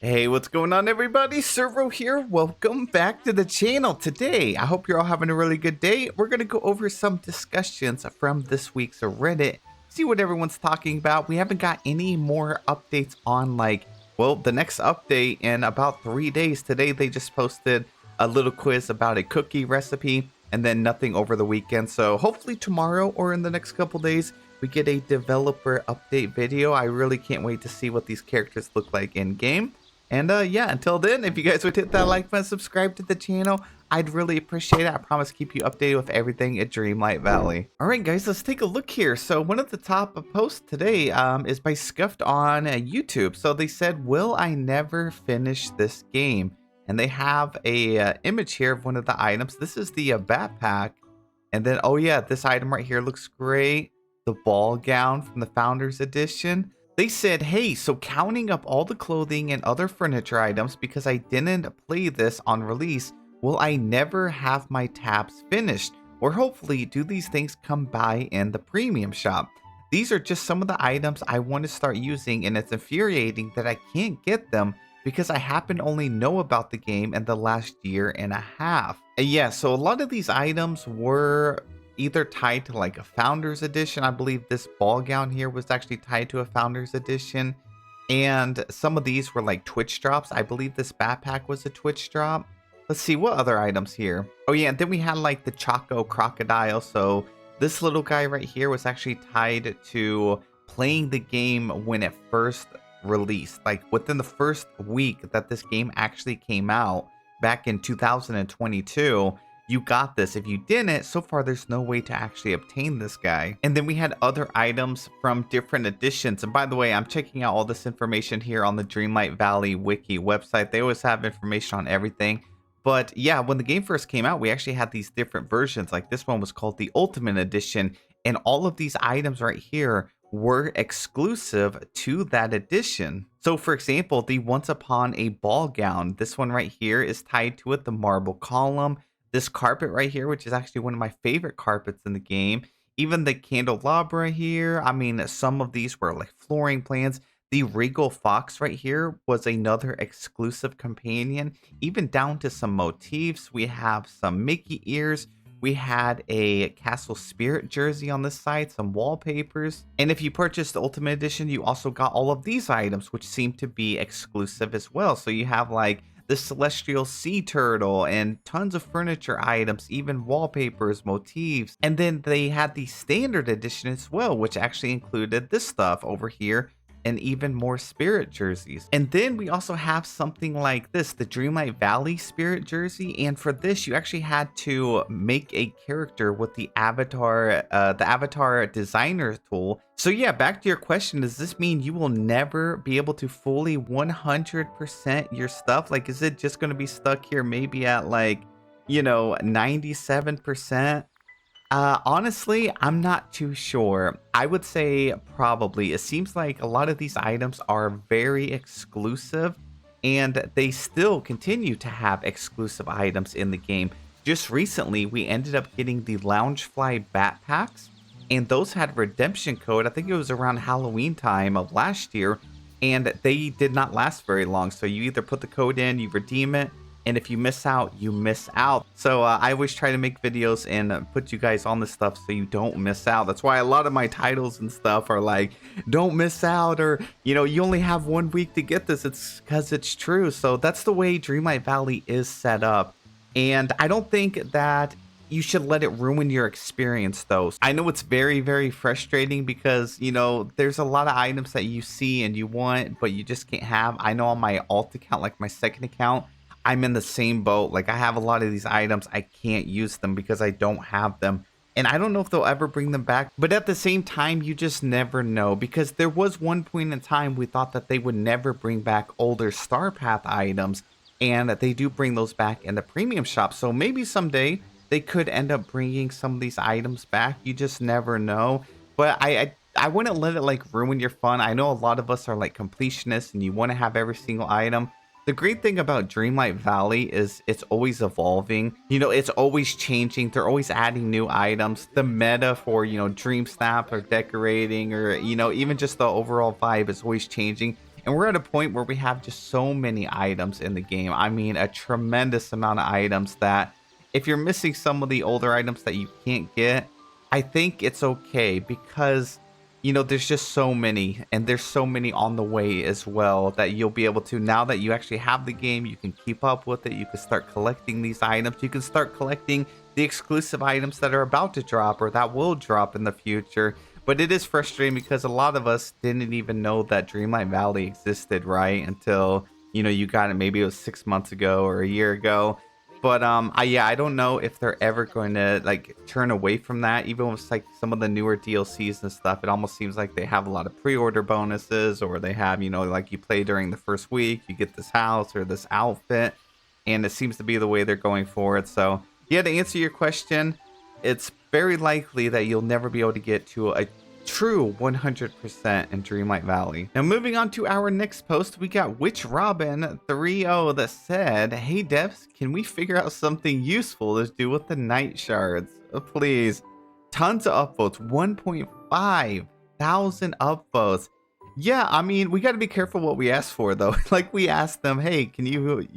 Hey, what's going on everybody? Servo here. Welcome back to the channel. Today, I hope you're all having a really good day. We're going to go over some discussions from this week's Reddit, see what everyone's talking about. We haven't got any more updates on the next update in about 3 days. Today, they just posted a little quiz about a cookie recipe and then nothing over the weekend. So hopefully tomorrow or in the next couple days, we get a developer update video. I really can't wait to see what these characters look like in game. And yeah, until then, if you guys would hit that like button, subscribe to the channel, I'd really appreciate it. I promise to keep you updated with everything at Dreamlight Valley. All right, guys, let's take a look here. So one of the top posts today is by Scuffed on YouTube. So they said, will I never finish this game? And they have a image here of one of the items. This is the backpack. And then, oh yeah, this item right here looks great. The ball gown from the Founders Edition. They said, hey, so counting up all the clothing and other furniture items because I didn't play this on release, will I never have my tabs finished? Or hopefully, do these things come by in the premium shop? These are just some of the items I want to start using, and it's infuriating that I can't get them because I happen to only know about the game in the last year and a half. And yeah, so a lot of these items were either tied to like a Founders Edition. I believe this ball gown here was actually tied to a Founders Edition. And some of these were like Twitch drops. I believe this backpack was a Twitch drop. Let's see, what other items here? Oh yeah, and then we had like the Choco Crocodile. So this little guy right here was actually tied to playing the game when it first released. Like within the first week that this game actually came out back in 2022. You got this. If you didn't, so far there's no way to actually obtain this guy. And then we had other items from different editions. And by the way, I'm checking out all this information here on the Dreamlight Valley wiki website. They always have information on everything. But yeah, when the game first came out, we actually had these different versions. Like this one was called the Ultimate Edition. And all of these items right here were exclusive to that edition. So for example, the Once Upon a Ball gown, this one right here is tied to it, the marble column. This carpet right here, which is actually one of my favorite carpets in the game. Even the candelabra here. I mean, some of these were like flooring plans. The Regal Fox right here was another exclusive companion. Even down to some motifs. We have some Mickey ears. We had a Castle Spirit jersey on this side, some wallpapers. And if you purchased the Ultimate Edition, you also got all of these items, which seem to be exclusive as well. So you have like the Celestial Sea Turtle and tons of furniture items, even wallpapers, motifs. And then they had the Standard Edition as well, which actually included this stuff over here and even more Spirit jerseys. And then we also have something like this, the Dreamlight Valley Spirit jersey. And for this, you actually had to make a character with the avatar designer tool. So yeah, back to your question, does this mean you will never be able to fully 100% your stuff? Like, is it just going to be stuck here maybe at like, 97%? Honestly, I'm not too sure. I would say probably. It seems like a lot of these items are very exclusive, and they still continue to have exclusive items in the game. Just recently, we ended up getting the Loungefly backpacks, and those had redemption code. I think it was around Halloween time of last year, and they did not last very long. So you either put the code in, you redeem it, and if you miss out, you miss out. So I always try to make videos and put you guys on this stuff so you don't miss out. That's why a lot of my titles and stuff are like, don't miss out, or, you only have 1 week to get this. It's because it's true. So that's the way Dreamlight Valley is set up. And I don't think that you should let it ruin your experience, though. I know it's very, very frustrating because, there's a lot of items that you see and you want, but you just can't have. I know on my alt account, like my second account, I'm in the same boat. Like, I have a lot of these items, I can't use them because I don't have them. And I don't know if they'll ever bring them back. But at the same time, you just never know. Because there was one point in time we thought that they would never bring back older Star Path items. And they do bring those back in the premium shop. So maybe someday they could end up bringing some of these items back. You just never know. But I wouldn't let it like ruin your fun. I know a lot of us are like completionists and you want to have every single item. The great thing about Dreamlight Valley is it's always evolving. It's always changing. They're always adding new items. The meta for, Dream Snap or decorating or, even just the overall vibe is always changing. And we're at a point where we have just so many items in the game. I mean, a tremendous amount of items that if you're missing some of the older items that you can't get, I think it's okay because, you know, there's just so many and there's so many on the way as well that you'll be able to, now that you actually have the game, you can keep up with it. You can start collecting these items. You can start collecting the exclusive items that are about to drop or that will drop in the future. But it is frustrating because a lot of us didn't even know that Dreamlight Valley existed, right? Until, you know, you got it, maybe it was 6 months ago or a year ago. But I don't know if they're ever going to like turn away from that. Even with like some of the newer DLCs and stuff, it almost seems like they have a lot of pre-order bonuses, or they have, you know, like you play during the first week, you get this house or this outfit, and it seems to be the way they're going forward. So yeah, to answer your question, it's very likely that you'll never be able to get to a true 100% in Dreamlight Valley. Now moving on to our next post, we got Witch Robin 30 that said, "Hey devs, can we figure out something useful to do with the night shards? Please." Tons of upvotes, 1.5 thousand upvotes. Yeah, I mean, we got to be careful what we ask for though. Like we asked them, "Hey, can you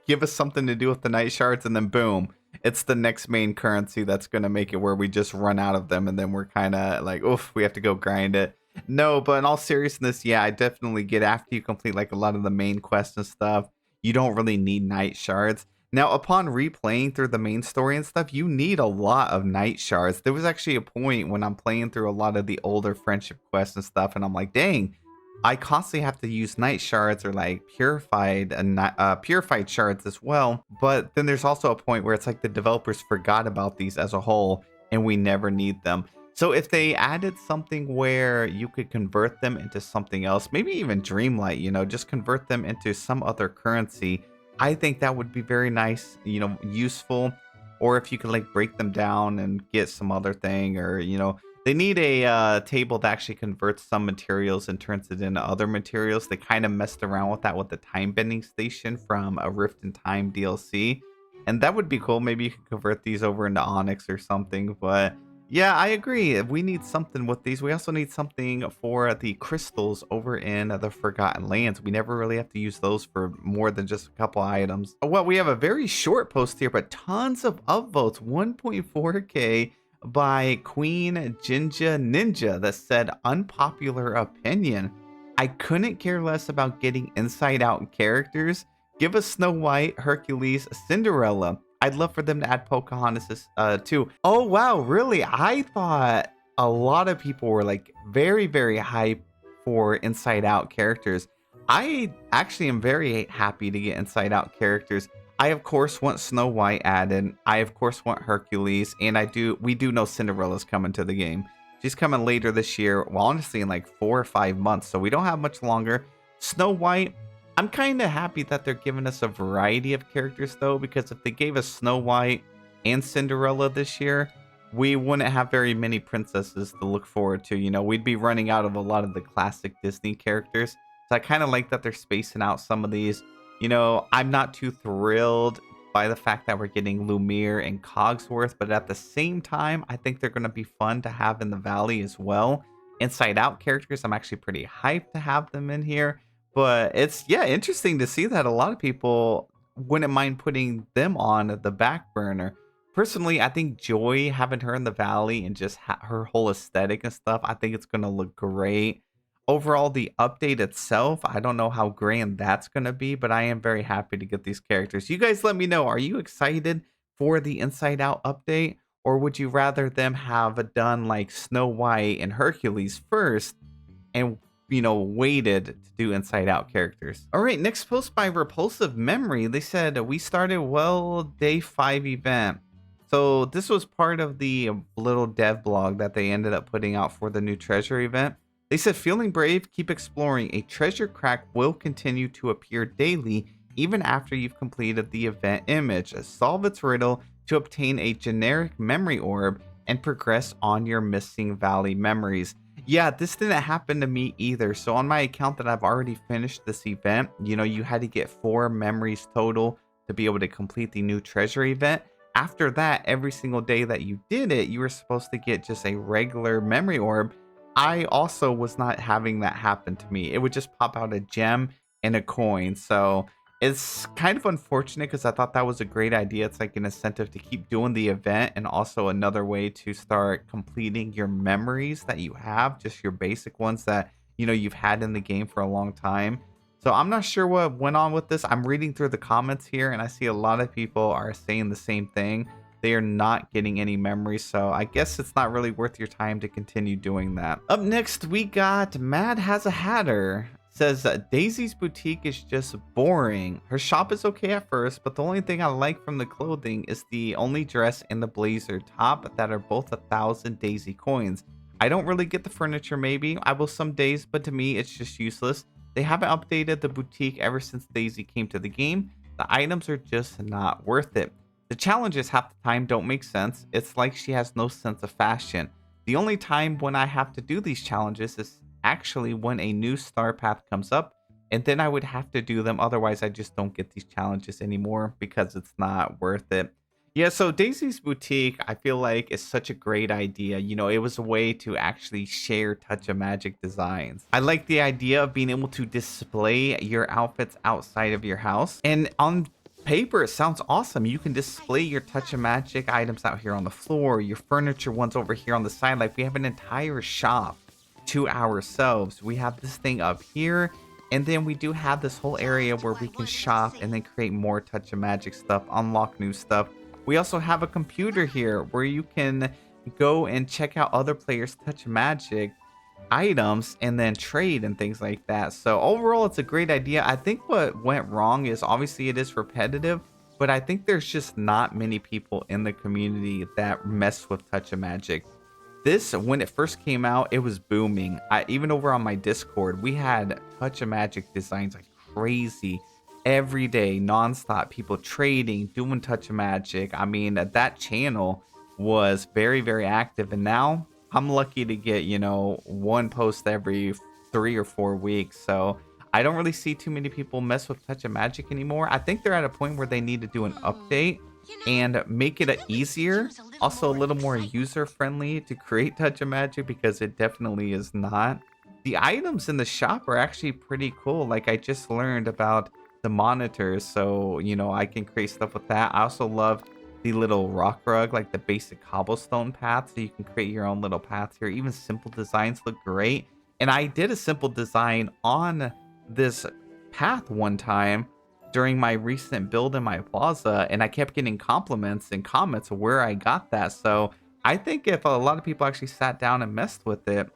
give us something to do with the night shards?" And then boom, it's the next main currency that's going to make it where we just run out of them, and then we're kind of like, oof, we have to go grind it. No, but in all seriousness, yeah, I definitely get, after you complete like a lot of the main quests and stuff, you don't really need night shards. Now, upon replaying through the main story and stuff, you need a lot of night shards. There was actually a point when I'm playing through a lot of the older friendship quests and stuff, and I'm like, dang, I constantly have to use night shards or like purified shards as well. But then there's also a point where it's like the developers forgot about these as a whole and we never need them. So if they added something where you could convert them into something else, maybe even Dreamlight, you know, just convert them into some other currency, I think that would be very nice, you know, useful. Or if you could like break them down and get some other thing, or, you know, they need a table that actually converts some materials and turns it into other materials. They kind of messed around with that with the time bending station from a Rift in Time DLC. And that would be cool. Maybe you could convert these over into Onyx or something. But yeah, I agree. We need something with these. We also need something for the crystals over in the Forgotten Lands. We never really have to use those for more than just a couple items. Well, we have a very short post here, but tons of upvotes, 1.4K. by Queen Jinja Ninja that said, "Unpopular opinion. I couldn't care less about getting inside out characters. Give us Snow White, Hercules, Cinderella. I'd love for them to add Pocahontas too." Oh wow, really? I thought a lot of people were like very, very hype for inside out characters. I actually am very happy to get inside out characters. I of course want Snow White added. I of course want Hercules, and we do know Cinderella's coming to the game. She's coming later this year. Well, honestly, in like 4 or 5 months, so we don't have much longer. Snow White, I'm kind of happy that they're giving us a variety of characters though, because if they gave us Snow White and Cinderella this year, we wouldn't have very many princesses to look forward to. You know, we'd be running out of a lot of the classic Disney characters. So I kind of like that they're spacing out some of these. You know, I'm not too thrilled by the fact that we're getting Lumiere and Cogsworth, but at the same time, I think they're going to be fun to have in the Valley as well. Inside Out characters, I'm actually pretty hyped to have them in here. But it's, yeah, interesting to see that a lot of people wouldn't mind putting them on the back burner. Personally, I think Joy, having her in the Valley and just her whole aesthetic and stuff, I think it's going to look great. Overall, the update itself, I don't know how grand that's going to be, but I am very happy to get these characters. You guys let me know, are you excited for the Inside Out update? Or would you rather them have done like Snow White and Hercules first and, you know, waited to do Inside Out characters? All right, next post by Repulsive Memory. They said, "We started well day 5 event." So this was part of the little dev blog that they ended up putting out for the new treasure event. They said, "Feeling brave, keep exploring. A treasure crack will continue to appear daily, even after you've completed the event image. Solve its riddle to obtain a generic memory orb and progress on your missing valley memories." Yeah, this didn't happen to me either. So on my account that I've already finished this event, you know, you had to get 4 memories total to be able to complete the new treasure event. After that, every single day that you did it, you were supposed to get just a regular memory orb. I also was not having that happen to me. It would just pop out a gem and a coin. So it's kind of unfortunate because I thought that was a great idea. It's like an incentive to keep doing the event and also another way to start completing your memories that you have, just your basic ones that, you've had in the game for a long time. So I'm not sure what went on with this. I'm reading through the comments here and I see a lot of people are saying the same thing. They are not getting any memories, so I guess it's not really worth your time to continue doing that. Up next, we got Mad Has a Hatter. Says Daisy's boutique is just boring. Her shop is okay at first, but the only thing I like from the clothing is the only dress and the blazer top that are both 1,000 Daisy coins. I don't really get the furniture, maybe. I will some days, but to me, it's just useless. They haven't updated the boutique ever since Daisy came to the game. The items are just not worth it. The challenges half the time don't make sense. It's like she has no sense of fashion. The only time when I have to do these challenges is actually when a new star path comes up, and then I would have to do them. Otherwise, I just don't get these challenges anymore because it's not worth it. Yeah, so Daisy's Boutique, I feel like is such a great idea. It was a way to actually share Touch of Magic designs. I like the idea of being able to display your outfits outside of your house. And on paper, it sounds awesome. You can display your Touch of Magic items out here on the floor, your furniture ones over here on the side. Like we have an entire shop to ourselves. We have this thing up here, and then we do have this whole area where we can shop and then create more Touch of Magic stuff, unlock new stuff. We also have a computer here where you can go and check out other players' Touch of Magic items and then trade and things like that. So overall, it's a great idea. I think what went wrong is obviously it is repetitive, but I think there's just not many people in the community that mess with Touch of Magic. This, when it first came out, it was booming. Even over on my Discord, we had Touch of Magic designs like crazy. Every day, nonstop, people trading, doing Touch of Magic. I mean, that channel was very, very active. And now I'm lucky to get, one post every 3 or 4 weeks. So I don't really see too many people mess with Touch of Magic anymore. I think they're at a point where they need to do an update and make it easier, also a little more user friendly to create Touch of Magic, because it definitely is not. The items in the shop are actually pretty cool. Like I just learned about the monitors, so I can create stuff with that. I also love the little rock rug, like the basic cobblestone path, so you can create your own little paths here. Even simple designs look great, and I did a simple design on this path one time during my recent build in my plaza, and I kept getting compliments and comments of where I got that. So I think if a lot of people actually sat down and messed with it,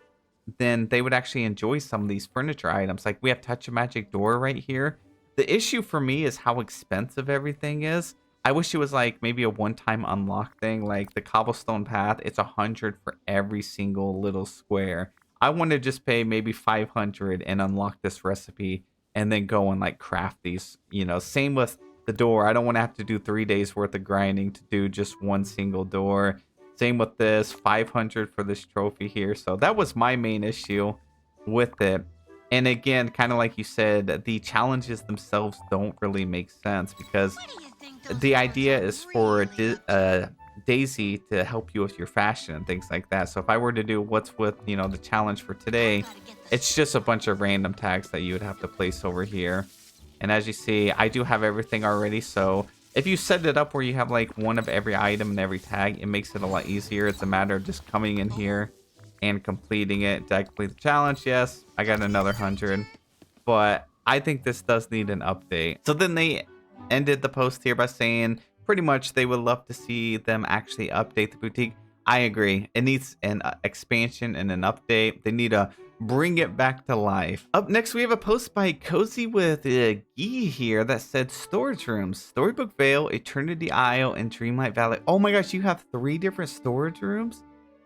then they would actually enjoy some of these furniture items. Like we have Touch of Magic door right here. The issue for me is how expensive everything is. I wish it was like maybe a one-time unlock thing, like the cobblestone path. It's 100 for every single little square. I want to just pay maybe 500 and unlock this recipe and then go and like craft these. Same with the door. I don't want to have to do 3 days worth of grinding to do just one single door. Same with this, 500 for this trophy here. So that was my main issue with it. And again, kind of like you said, the challenges themselves don't really make sense, because the idea is for Daisy to help you with your fashion and things like that. So if I were to do what's with, the challenge for today, it's just a bunch of random tags that you would have to place over here. And as you see, I do have everything already. So if you set it up where you have like one of every item and every tag, it makes it a lot easier. It's a matter of just coming in here and completing it. Did I complete the challenge? Yes, I got another 100, but I think this does need an update. So then they ended the post here by saying pretty much they would love to see them actually update the boutique. I agree. It needs an expansion and an update. They need to bring it back to life. Up next, we have a post by Cozy with Gee here that said storage rooms, Storybook Vale, Eternity Isle, and Dreamlight Valley. Oh my gosh, you have 3 different storage rooms?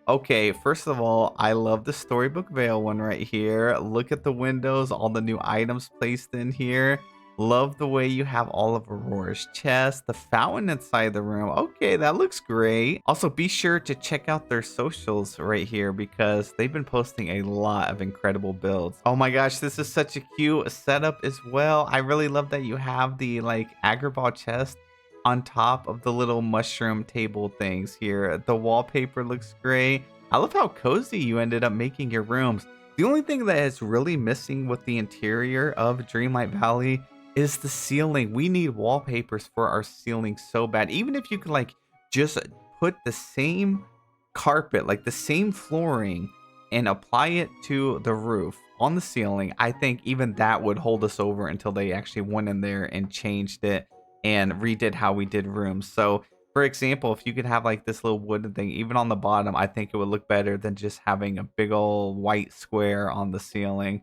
Okay, first of all, I love the Storybook Vale one right here. Look at the windows, all the new items placed in here. Love the way you have all of Aurora's chest, the fountain inside the room. Okay, that looks great. Also, be sure to check out their socials right here, because they've been posting a lot of incredible builds. Oh my gosh, this is such a cute setup as well. I really love that you have the like Agrabah chest on top of the little mushroom table things here. The wallpaper looks great. I love how cozy you ended up making your rooms. The only thing that is really missing with the interior of Dreamlight Valley is the ceiling. We need wallpapers for our ceiling so bad. Even if you could like just put the same carpet, like the same flooring, and apply it to the roof on the ceiling, I think even that would hold us over until they actually went in there and changed it and redid how we did rooms. So for example, if you could have like this little wooden thing, even on the bottom, I think it would look better than just having a big old white square on the ceiling.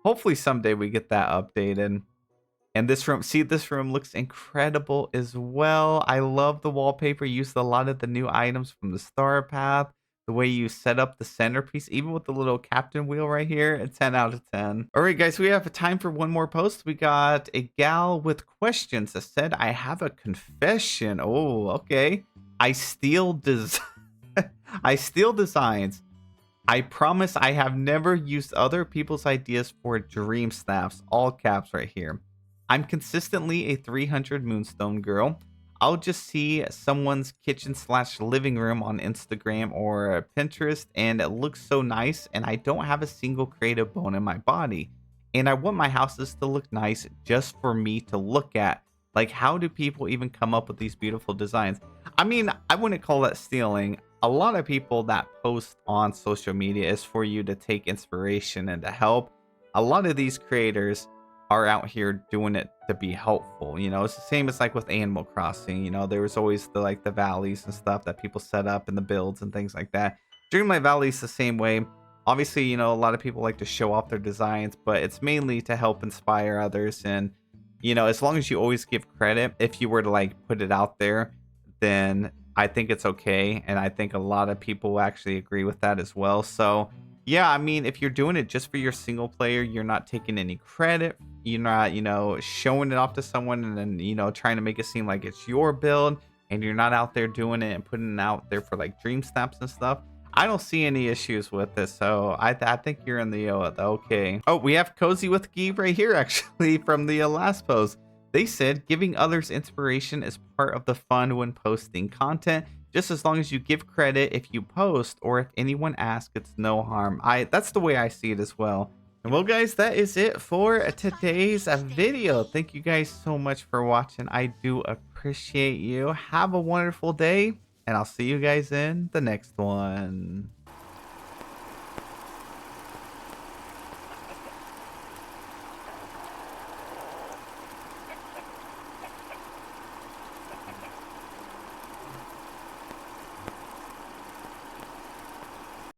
Hopefully someday we get that updated. And this room, see, this room looks incredible as well. I love the wallpaper. Used a lot of the new items from the Star Path. The way you set up the centerpiece, even with the little captain wheel right here, a 10 out of 10. All right, guys, we have time for one more post. We got a gal with questions that said, I have a confession. Oh, okay. I steal I steal designs. I promise I have never used other people's ideas for dream snaps. All caps right here. I'm consistently a 300 Moonstone girl. I'll just see someone's kitchen slash living room on Instagram or Pinterest and it looks so nice and I don't have a single creative bone in my body. And I want my houses to look nice just for me to look at. Like, how do people even come up with these beautiful designs? I mean, I wouldn't call that stealing. A lot of people that post on social media is for you to take inspiration and to help. A lot of these creators are out here doing it to be helpful. You know, it's the same as like with Animal Crossing. You know, there was always the valleys and stuff that people set up and the builds and things like that. Dreamlight Valley is the same way. Obviously, you know, a lot of people like to show off their designs, but it's mainly to help inspire others. And, you know, as long as you always give credit, if you were to like put it out there, then I think it's okay. And I think a lot of people actually agree with that as well. So yeah, I mean, if you're doing it just for your single player, you're not taking any credit. You're not, you know, showing it off to someone and then, you know, trying to make it seem like it's your build and you're not out there doing it and putting it out there for like dream snaps and stuff. I don't see any issues with this. So I think you're in the okay. Oh, we have Cozy with Gee right here, actually, from the last post. They said giving others inspiration is part of the fun when posting content. Just as long as you give credit if you post or if anyone asks, it's no harm. That's the way I see it as well. And well, guys, that is it for today's video. Thank you guys so much for watching. I do appreciate you. Have a wonderful day, and I'll see you guys in the next one.